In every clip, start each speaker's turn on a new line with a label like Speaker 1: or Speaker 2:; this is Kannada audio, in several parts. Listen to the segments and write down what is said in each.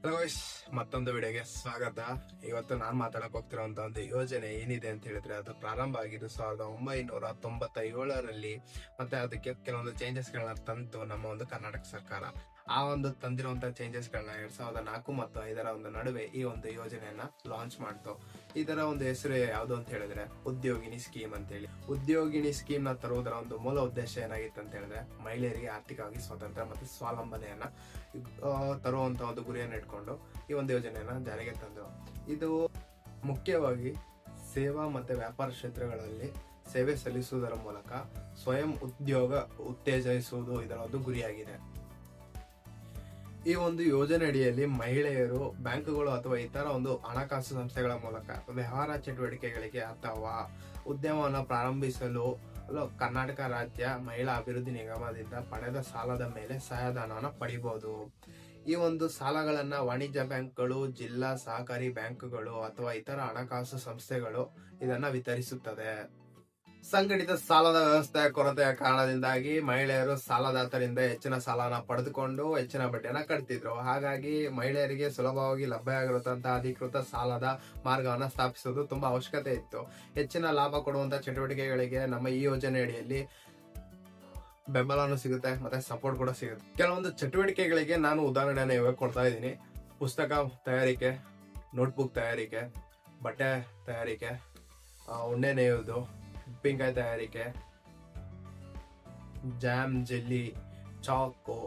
Speaker 1: ಹಲೋ ಗೈಸ್, ಮತ್ತೊಂದು ವಿಡಿಯೋಗೆ ಸ್ವಾಗತ. ಇವತ್ತು ನಾನು ಮಾತಾಡಕ್ ಹೋಗ್ತಿರೋಂತ ಒಂದು ಯೋಜನೆ ಏನಿದೆ ಅಂತ ಹೇಳಿದ್ರೆ, ಅದು ಪ್ರಾರಂಭ ಆಗಿದ್ದು 1997ರಲ್ಲಿ. ಮತ್ತೆ ಅದಕ್ಕೆ ಕೆಲವೊಂದು ಚೇಂಜಸ್ ಗಳನ್ನ ತಂತು ನಮ್ಮ ಒಂದು ಕರ್ನಾಟಕ ಸರ್ಕಾರ. ಆ ಒಂದು ತಂದಿರುವಂತ ಚೇಂಜಸ್ ಗಳನ್ನ 2004 ಮತ್ತು 2005 ಒಂದು ನಡುವೆ ಈ ಒಂದು ಯೋಜನೆಯನ್ನ ಲಾಂಚ್ ಮಾಡ್ತು. ಇದರ ಒಂದು ಹೆಸರು ಯಾವುದು ಅಂತ ಹೇಳಿದ್ರೆ ಉದ್ಯೋಗಿನಿ ಸ್ಕೀಮ್ ಅಂತ ಹೇಳಿ. ಉದ್ಯೋಗಿನಿ ಸ್ಕೀಮ್ ನ ತರುವುದರ ಒಂದು ಮೂಲ ಉದ್ದೇಶ ಏನಾಗಿತ್ತು ಅಂತ ಹೇಳಿದ್ರೆ, ಮಹಿಳೆಯರಿಗೆ ಆರ್ಥಿಕವಾಗಿ ಸ್ವತಂತ್ರ ಮತ್ತು ಸ್ವಾವಲಂಬನೆಯನ್ನ ತರುವಂತ ಒಂದು ಗುರಿಯನ್ನು ಇಟ್ಕೊಂಡು ಈ ಒಂದು ಯೋಜನೆಯನ್ನ ಜಾರಿಗೆ ತಂದರು. ಇದು ಮುಖ್ಯವಾಗಿ ಸೇವಾ ಮತ್ತೆ ವ್ಯಾಪಾರ ಕ್ಷೇತ್ರಗಳಲ್ಲಿ ಸೇವೆ ಸಲ್ಲಿಸುವುದರ ಮೂಲಕ ಸ್ವಯಂ ಉದ್ಯೋಗ ಉತ್ತೇಜಿಸುವುದು ಇದರ ಒಂದು ಗುರಿಯಾಗಿದೆ. ಈ ಒಂದು ಯೋಜನೆ ಅಡಿಯಲ್ಲಿ ಮಹಿಳೆಯರು ಬ್ಯಾಂಕುಗಳು ಅಥವಾ ಇತರ ಒಂದು ಹಣಕಾಸು ಸಂಸ್ಥೆಗಳ ಮೂಲಕ ವ್ಯವಹಾರ ಚಟುವಟಿಕೆಗಳಿಗೆ ಅಥವಾ ಉದ್ಯಮವನ್ನು ಪ್ರಾರಂಭಿಸಲು ಕರ್ನಾಟಕ ರಾಜ್ಯ ಮಹಿಳಾ ಅಭಿವೃದ್ಧಿ ನಿಗಮದಿಂದ ಪಡೆದ ಸಾಲದ ಮೇಲೆ ಸಹಾಯಧನವನ್ನು ಪಡಿಬಹುದು. ಈ ಒಂದು ಸಾಲಗಳನ್ನ ವಾಣಿಜ್ಯ ಬ್ಯಾಂಕ್ಗಳು, ಜಿಲ್ಲಾ ಸಹಕಾರಿ ಬ್ಯಾಂಕ್ಗಳು ಅಥವಾ ಇತರ ಹಣಕಾಸು ಸಂಸ್ಥೆಗಳು ಇದನ್ನ ವಿತರಿಸುತ್ತದೆ. ಸಂಘಟಿತ ಸಾಲದ ವ್ಯವಸ್ಥೆಯ ಕೊರತೆಯ ಕಾರಣದಿಂದಾಗಿ ಮಹಿಳೆಯರು ಸಾಲದಾತರಿಂದ ಹೆಚ್ಚಿನ ಸಾಲನ ಪಡೆದುಕೊಂಡು ಹೆಚ್ಚಿನ ಬಡ್ಡಿಯನ್ನ ಕಟ್ತಿದ್ರು. ಹಾಗಾಗಿ ಮಹಿಳೆಯರಿಗೆ ಸುಲಭವಾಗಿ ಲಭ್ಯ ಆಗಿರುವಂತಹ ಅಧಿಕೃತ ಸಾಲದ ಮಾರ್ಗವನ್ನ ಸ್ಥಾಪಿಸುವುದು ತುಂಬಾ ಅವಶ್ಯಕತೆ ಇತ್ತು. ಹೆಚ್ಚಿನ ಲಾಭ ಕೊಡುವಂತಹ ಚಟುವಟಿಕೆಗಳಿಗೆ ನಮ್ಮ ಈ ಯೋಜನೆ ಅಡಿಯಲ್ಲಿ ಬೆಂಬಲನೂ ಸಿಗುತ್ತೆ ಮತ್ತೆ ಸಪೋರ್ಟ್ ಕೂಡ ಸಿಗುತ್ತೆ. ಕೆಲವೊಂದು ಚಟುವಟಿಕೆಗಳಿಗೆ ನಾನು ಉದಾಹರಣೆಯನ್ನು ಇವಾಗ ಕೊಡ್ತಾ ಇದ್ದೀನಿ. ಪುಸ್ತಕ ತಯಾರಿಕೆ, ನೋಟ್ಬುಕ್ ತಯಾರಿಕೆ, ಬಟ್ಟೆ ತಯಾರಿಕೆ, ಉಣ್ಣೆ ನೇಯುವುದು, ಉಪ್ಪಿನಕಾಯಿ ತಯಾರಿಕೆ, ಜಾಮ್, ಜೆಲ್ಲಿ, ಚಾಕು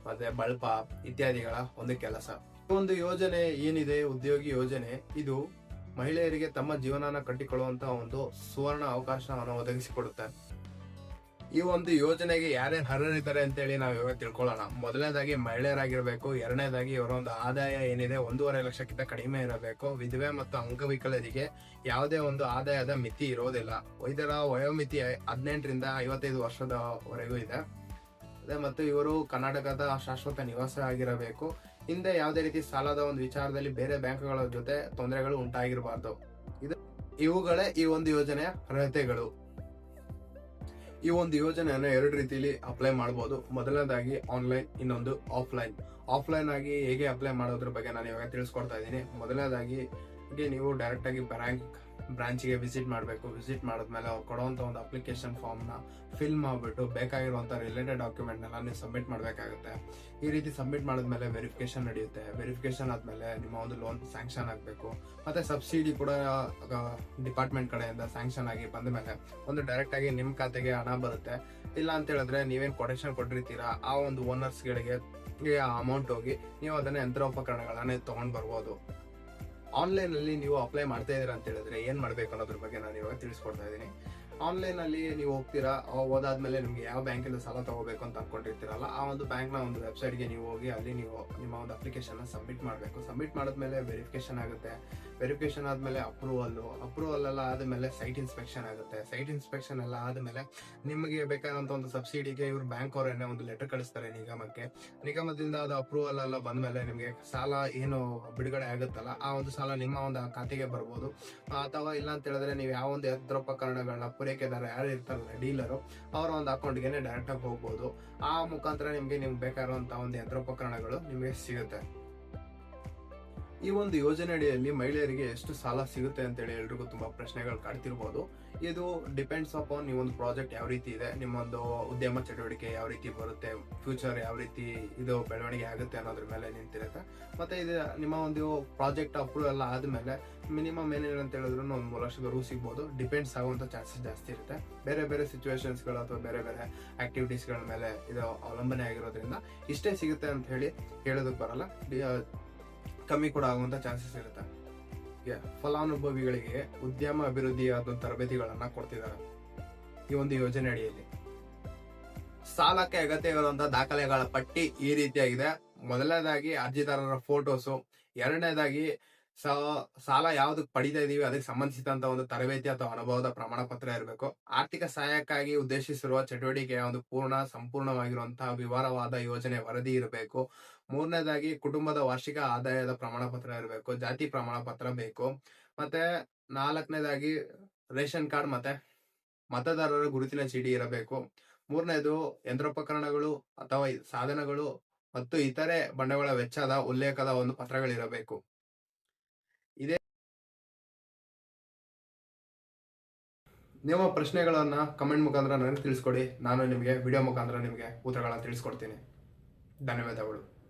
Speaker 1: ಮತ್ತೆ ಬಳ್ಪ ಇತ್ಯಾದಿಗಳ ಒಂದು ಕೆಲಸ. ಈ ಒಂದು ಯೋಜನೆ ಏನಿದೆ, ಉದ್ಯೋಗಿ ಯೋಜನೆ, ಇದು ಮಹಿಳೆಯರಿಗೆ ತಮ್ಮ ಜೀವನನ ಕಟ್ಟಿಕೊಳ್ಳುವಂತಹ ಒಂದು ಸುವರ್ಣ ಅವಕಾಶವನ್ನು ಒದಗಿಸಿಕೊಡುತ್ತೆ. ಈ ಒಂದು ಯೋಜನೆಗೆ ಯಾರ್ಯಾರು ಅರ್ಹರಿದ್ದಾರೆ ಅಂತ ಹೇಳಿ ನಾವು ಇವಾಗ ತಿಳ್ಕೊಳ್ಳೋಣ. ಮೊದಲನೇದಾಗಿ ಮಹಿಳೆಯರಾಗಿರ್ಬೇಕು. ಎರಡನೇದಾಗಿ ಇವರ ಒಂದು ಆದಾಯ ಏನಿದೆ 1.5 ಲಕ್ಷಕ್ಕಿಂತ ಕಡಿಮೆ ಇರಬೇಕು. ವಿಧವೆ ಮತ್ತು ಅಂಗವಿಕಲರಿಗೆ ಯಾವುದೇ ಒಂದು ಆದಾಯದ ಮಿತಿ ಇರೋದಿಲ್ಲ. ಇದರ ವಯೋಮಿತಿ 18ರಿಂದ 55 ವರ್ಷದವರೆಗೂ ಇದೆ. ಮತ್ತು ಇವರು ಕರ್ನಾಟಕದ ಶಾಶ್ವತ ನಿವಾಸ ಆಗಿರಬೇಕು. ಹಿಂದೆ ಯಾವುದೇ ರೀತಿ ಸಾಲದ ಒಂದು ವಿಚಾರದಲ್ಲಿ ಬೇರೆ ಬ್ಯಾಂಕ್ಗಳ ಜೊತೆ ತೊಂದರೆಗಳು ಉಂಟಾಗಿರಬಾರ್ದು. ಇವುಗಳೇ ಈ ಒಂದು ಯೋಜನೆಯ ಅರ್ಹತೆಗಳು. ಈ ಒಂದು ಯೋಜನೆಯನ್ನು 2 ರೀತಿಯಲ್ಲಿ ಅಪ್ಲೈ ಮಾಡಬಹುದು. ಮೊದಲನೇದಾಗಿ ಆನ್ಲೈನ್, ಇನ್ನೊಂದು ಆಫ್ಲೈನ್. ಆಫ್ಲೈನ್ ಆಗಿ ಹೇಗೆ ಅಪ್ಲೈ ಮಾಡೋದ್ರ ಬಗ್ಗೆ ನಾನು ಇವಾಗ ತಿಳಿಸ್ಕೊಡ್ತಾ ಇದ್ದೀನಿ. ಮೊದಲನೇದಾಗಿ ನೀವು ಡೈರೆಕ್ಟ್ ಆಗಿ ಬ್ರಾಂಚ್ಗೆ ವಿಸಿಟ್ ಮಾಡಬೇಕು. ವಿಸಿಟ್ ಮಾಡಿದ್ಮೇಲೆ ಅವ್ರು ಕೊಡುವಂತ ಒಂದು ಅಪ್ಲಿಕೇಶನ್ ಫಾರ್ಮ್ ನ ಫಿಲ್ ಮಾಡಿಬಿಟ್ಟು ಬೇಕಾಗಿರುವಂತ ರಿಲೇಟೆಡ್ ಡಾಕ್ಯುಮೆಂಟ್ ನೆಲ್ಲ ನೀವು ಸಬ್ಮಿಟ್ ಮಾಡಬೇಕಾಗುತ್ತೆ. ಈ ರೀತಿ ಸಬ್ಮಿಟ್ ಮಾಡಿದ್ಮೇಲೆ ವೆರಿಫಿಕೇಶನ್ ನಡೆಯುತ್ತೆ. ವೆರಿಫಿಕೇಶನ್ ಆದ್ಮೇಲೆ ನಿಮ್ಮ ಒಂದು ಲೋನ್ ಸ್ಯಾಂಕ್ಷನ್ ಆಗಬೇಕು. ಮತ್ತೆ ಸಬ್ಸಿಡಿ ಕೂಡ ಡಿಪಾರ್ಟ್ಮೆಂಟ್ ಕಡೆಯಿಂದ ಸ್ಯಾಂಕ್ಷನ್ ಆಗಿ ಬಂದ ಮೇಲೆ ಒಂದು ಡೈರೆಕ್ಟ್ ಆಗಿ ನಿಮ್ ಖಾತೆಗೆ ಹಣ ಬರುತ್ತೆ. ಇಲ್ಲ ಅಂತ ಹೇಳಿದ್ರೆ ನೀವೇನ್ ಕೊಟೇಶನ್ ಕೊಟ್ಟಿರ್ತೀರಾ ಆ ಒಂದು ಓನರ್ಸ್ ಗಳಿಗೆ ಅಮೌಂಟ್ ಹೋಗಿ ನೀವು ಅದನ್ನ ಯಂತ್ರೋಪಕರಣಗಳನ್ನ ತಗೊಂಡ್ ಬರ್ಬೋದು. ಆನ್ಲೈನ್ ಅಲ್ಲಿ ನೀವು ಅಪ್ಲೈ ಮಾಡ್ತಾ ಇದೀರಾ ಅಂತ ಹೇಳಿದ್ರೆ ಏನ್ ಮಾಡ್ಬೇಕು ಅನ್ನೋದ್ರ ಬಗ್ಗೆ ನಾನು ಇವಾಗ ತಿಳಿಸ್ಕೊಡ್ತಾ ಇದ್ದೀನಿ. ಆನ್ಲೈನ್ ಅಲ್ಲಿ ನೀವು ಹೋಗ್ತೀರಾ, ಹೋದಾದ್ಮೇಲೆ ನಿಮ್ಗೆ ಯಾವ ಬ್ಯಾಂಕಿಂದ ಸಾಲ ತಗೋಬೇಕು ಅಂತ ಅನ್ಕೊಂಡಿರ್ತೀರಲ್ಲ, ಆ ಒಂದು ಬ್ಯಾಂಕ್ ನ ಒಂದು ವೆಬ್ಸೈಟ್ ಗೆ ನೀವು ಹೋಗಿ ಅಲ್ಲಿ ನೀವು ನಿಮ್ಮ ಒಂದು ಅಪ್ಲಿಕೇಶನ್ ಸಬ್ಮಿಟ್ ಮಾಡಬೇಕು. ಸಬ್ಮಿಟ್ ಮಾಡಿದ್ಮೇಲೆ ವೆರಿಫಿಕೇಶನ್ ಆಗುತ್ತೆ. ವೆರಿಫಿಕೇಶನ್ ಆದ್ಮೇಲೆ ಅಪ್ರೂವಲ್ ಎಲ್ಲ ಆದ್ಮೇಲೆ ಸೈಟ್ ಇನ್ಸ್ಪೆಕ್ಷನ್ ಆಗುತ್ತೆ. ಸೈಟ್ ಇನ್ಸ್ಪೆಕ್ಷನ್ ಎಲ್ಲ ಆದ್ಮೇಲೆ ನಿಮಗೆ ಬೇಕಾದಂತ ಒಂದು ಸಬ್ಸಿಡಿಗೆ ಇವ್ರು ಬ್ಯಾಂಕ್ ಅವರನ್ನೇ ಒಂದು ಲೆಟರ್ ಕಳಿಸ್ತಾರೆ ನಿಗಮಕ್ಕೆ. ನಿಗಮದಿಂದ ಅದು ಅಪ್ರೂವಲ್ ಎಲ್ಲ ಬಂದ್ಮೇಲೆ ನಿಮ್ಗೆ ಸಾಲ ಏನು ಬಿಡುಗಡೆ ಆಗುತ್ತಲ್ಲ, ಆ ಒಂದು ಸಾಲ ನಿಮ್ಮ ಒಂದು ಖಾತೆಗೆ ಬರ್ಬೋದು. ಅಥವಾ ಇಲ್ಲ ಅಂತ ಹೇಳಿದ್ರೆ ನೀವು ಯಾವ ಒಂದು ಯಂತ್ರೋಪಕರಣಗಳನ್ನ ಪೂರೈಕೆದಾರ ಯಾರು ಇರ್ತಾರಲ್ಲ, ಡೀಲರು, ಅವರ ಒಂದು ಅಕೌಂಟ್ಗೆ ಡೈರೆಕ್ಟ್ ಆಗಿ ಹೋಗ್ಬೋದು. ಆ ಮುಖಾಂತರ ನಿಮ್ಗೆ ಬೇಕಾಗಿರುವಂತಹ ಒಂದು ಯಂತ್ರೋಪಕರಣಗಳು ನಿಮಗೆ ಸಿಗುತ್ತೆ. ಈ ಒಂದು ಯೋಜನೆ ಅಡಿಯಲ್ಲಿ ಮಹಿಳೆಯರಿಗೆ ಎಷ್ಟು ಸಾಲ ಸಿಗುತ್ತೆ ಅಂತ ಹೇಳಿ ಎಲ್ರಿಗೂ ತುಂಬಾ ಪ್ರಶ್ನೆಗಳು ಕಾಡ್ತಿರ್ಬೋದು. ಇದು ಡಿಪೆಂಡ್ಸ್ ಅಪಾನ್ ನೀವು ಒಂದು ಪ್ರಾಜೆಕ್ಟ್ ಯಾವ ರೀತಿ ಇದೆ, ನಿಮ್ಮೊಂದು ಉದ್ಯಮ ಚಟುವಟಿಕೆ ಯಾವ ರೀತಿ ಬರುತ್ತೆ, ಫ್ಯೂಚರ್ ಯಾವ ರೀತಿ ಇದು ಬೆಳವಣಿಗೆ ಆಗುತ್ತೆ ಅನ್ನೋದ್ರ ಮೇಲೆ ನಿಂತಿರುತ್ತೆ. ಮತ್ತೆ ಇದು ನಿಮ್ಮ ಒಂದು ಪ್ರಾಜೆಕ್ಟ್ ಅಪ್ರೂವ್ ಎಲ್ಲ ಆದ್ಮೇಲೆ ಮಿನಿಮಮ್ ಏನೇನಂತ ಹೇಳಿದ್ರು 1 ಲಕ್ಷದ ರೂ ಸಿಗ್ಬೋದು. ಡಿಪೆಂಡ್ಸ್ ಆಗುವಂತ ಚಾನ್ಸಸ್ ಜಾಸ್ತಿ ಇರುತ್ತೆ. ಬೇರೆ ಬೇರೆ ಸಿಚುವೇಶನ್ಸ್ ಗಳು ಅಥವಾ ಬೇರೆ ಬೇರೆ ಆಕ್ಟಿವಿಟೀಸ್ ಗಳ ಮೇಲೆ ಇದು ಅವಲಂಬನೆ ಆಗಿರೋದ್ರಿಂದ ಇಷ್ಟೇ ಸಿಗುತ್ತೆ ಅಂತ ಹೇಳಿ ಹೇಳೋದಕ್ಕೆ ಬರಲ್ಲ. ಕಮ್ಮಿ ಕೂಡ ಆಗುವಂತ ಚಾನ್ಸಸ್ ಇರುತ್ತೆ. ಫಲಾನುಭವಿಗಳಿಗೆ ಉದ್ಯಮ ಅಭಿವೃದ್ಧಿಯಾದ ತರಬೇತಿಗಳನ್ನ ಕೊಡ್ತಿದ್ದಾರೆ ಈ ಒಂದು ಯೋಜನೆ ಅಡಿಯಲ್ಲಿ. ಸಾಲಕ್ಕೆ ಅಗತ್ಯವಿರುವಂತಹ ದಾಖಲೆಗಳ ಪಟ್ಟಿ ಈ ರೀತಿಯಾಗಿದೆ. ಮೊದಲನೇದಾಗಿ ಅರ್ಜಿದಾರರ ಫೋಟೋಸು, ಎರಡನೇದಾಗಿ ಸಾಲ ಯಾವ್ದಕ್ ಪಡಿತಾ ಇದೀವಿ ಅದಕ್ಕೆ ಸಂಬಂಧಿಸಿದಂತ ಒಂದು ತರಬೇತಿ ಅಥವಾ ಅನುಭವದ ಪ್ರಮಾಣ ಪತ್ರ ಇರಬೇಕು. ಆರ್ಥಿಕ ಸಹಾಯಕ್ಕಾಗಿ ಉದ್ದೇಶಿಸಿರುವ ಚಟುವಟಿಕೆಯ ಒಂದು ಸಂಪೂರ್ಣವಾಗಿರುವಂತಹ ವಿವರವಾದ ಯೋಜನೆ ವರದಿ ಇರಬೇಕು. ಮೂರನೇದಾಗಿ ಕುಟುಂಬದ ವಾರ್ಷಿಕ ಆದಾಯದ ಪ್ರಮಾಣ ಪತ್ರ ಇರಬೇಕು. ಜಾತಿ ಪ್ರಮಾಣ ಪತ್ರ ಬೇಕು. ಮತ್ತೆ 4ನೇದಾಗಿ ರೇಷನ್ ಕಾರ್ಡ್ ಮತ್ತೆ ಮತದಾರರ ಗುರುತಿನ ಚೀಟಿ ಇರಬೇಕು. ಮೂರನೇದು ಯಂತ್ರೋಪಕರಣಗಳು ಅಥವಾ ಸಾಧನಗಳು ಮತ್ತು ಇತರೆ ಬಂಡವಾಳ ವೆಚ್ಚದ ಉಲ್ಲೇಖದ ಒಂದು ಪತ್ರಗಳಿರಬೇಕು. ಇದೇ ನಿಮ್ಮ ಪ್ರಶ್ನೆಗಳನ್ನ ಕಮೆಂಟ್ ಮುಖಾಂತರ ನನಗೆ ತಿಳಿಸ್ಕೊಡಿ. ನಾನು ನಿಮಗೆ ವಿಡಿಯೋ ಮುಖಾಂತರ ನಿಮಗೆ ಉತ್ತರಗಳನ್ನ ತಿಳಿಸ್ಕೊಡ್ತೀನಿ. ಧನ್ಯವಾದಗಳು.